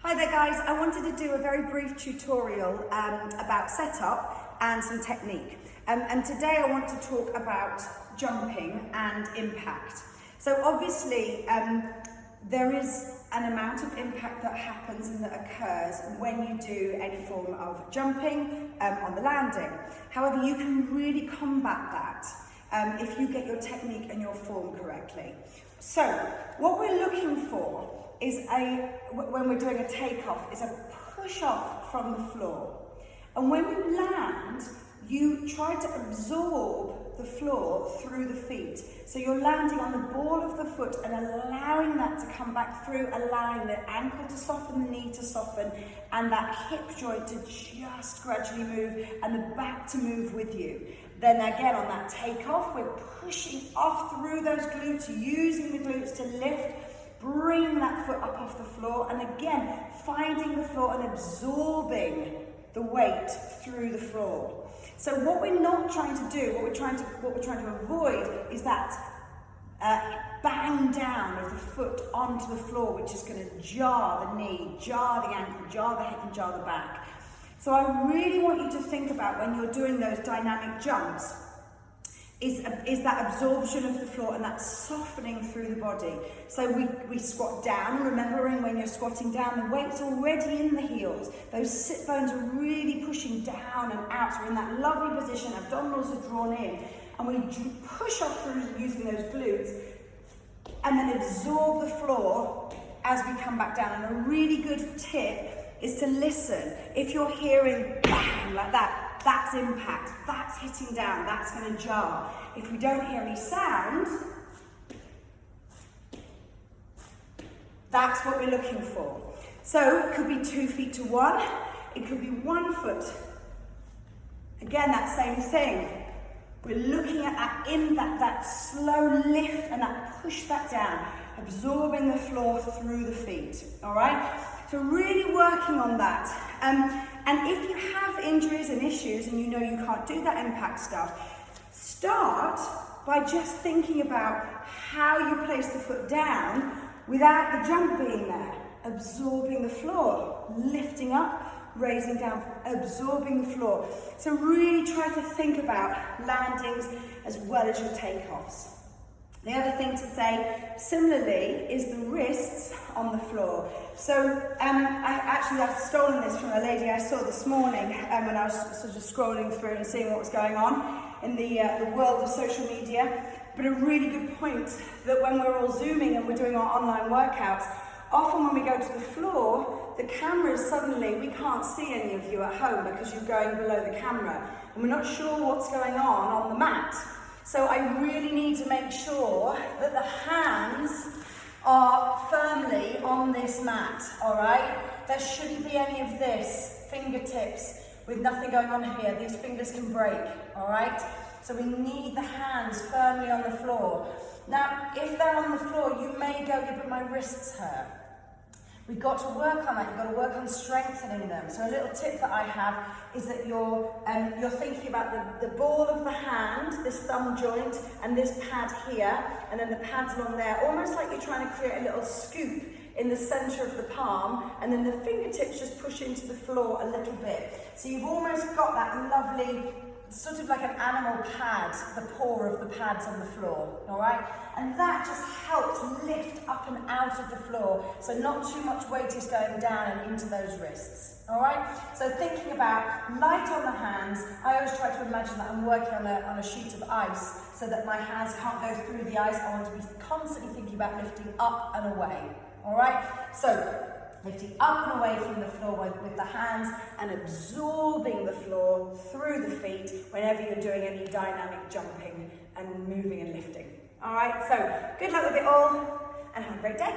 Hi there guys, I wanted to do a very brief tutorial about setup and some technique. And today I want to talk about jumping and impact. So obviously there is an amount of impact that happens and that occurs when you do any form of jumping on the landing. However, you can really combat that if you get your technique and your form correctly. So what we're looking for is when we're doing a takeoff, is a push off from the floor. And when you land, you try to absorb the floor through the feet. So you're landing on the ball of the foot and allowing that to come back through, allowing the ankle to soften, the knee to soften, and that hip joint to just gradually move and the back to move with you. Then again, on that takeoff, we're pushing off through those glutes, using the glutes to lift, bringing that foot up off the floor, and again, finding the floor and absorbing the weight through the floor. So what we're not trying to do, what we're trying to avoid is that bang down of the foot onto the floor, which is going to jar the knee, jar the ankle, jar the hip, and jar the back. So I really want you to think about when you're doing those dynamic jumps, is that absorption of the floor and that softening through the body. So we squat down, remembering when you're squatting down, the weight's already in the heels. Those sit bones are really pushing down and out. So we're in that lovely position, abdominals are drawn in, and we push off through using those glutes, and then absorb the floor as we come back down. And a really good tip is to listen. If you're hearing bang like that, that's impact, that's hitting down, that's going to jar. If we don't hear any sound, that's what we're looking for. So it could be 2 feet to 1, it could be 1 foot. Again, that same thing. We're looking at that impact, that slow lift and that push back down, absorbing the floor through the feet, all right? So really working on that. And if you have injuries and issues and you know you can't do that impact stuff, start by just thinking about how you place the foot down without the jump being there. Absorbing the floor, lifting up, raising down, absorbing the floor. So really try to think about landings as well as your takeoffs. The other thing to say, similarly, is the wrists on the floor. So I've stolen this from a lady I saw this morning when I was sort of scrolling through and seeing what was going on in the world of social media. But a really good point that when we're all Zooming and we're doing our online workouts, often when we go to the floor, the cameras suddenly, we can't see any of you at home because you're going below the camera and we're not sure what's going on the mat. So I really need to make sure that the hands are firmly on this mat, all right? There shouldn't be any of this, fingertips with nothing going on here. These fingers can break, all right? So we need the hands firmly on the floor. Now, if they're on the floor, you may go, yeah, but my wrists hurt. We've got to work on that. You've got to work on strengthening them. So a little tip that I have is that you're thinking about the ball of the hand, this thumb joint, and this pad here, and then the pads along there, almost like you're trying to create a little scoop in the center of the palm, and then the fingertips just push into the floor a little bit. So you've almost got that lovely, sort of like an animal pad, the paw of the pads on the floor, all right? And that just helps lift up and out of the floor, so not too much weight is going down and into those wrists, all right? So thinking about light on the hands, I always try to imagine that I'm working on a sheet of ice so that my hands can't go through the ice. I want to be constantly thinking about lifting up and away, all right? So lifting up and away from the floor with the hands and absorbing the floor through the feet whenever you're doing any dynamic jumping and moving and lifting. All right, so good luck with it all and have a great day.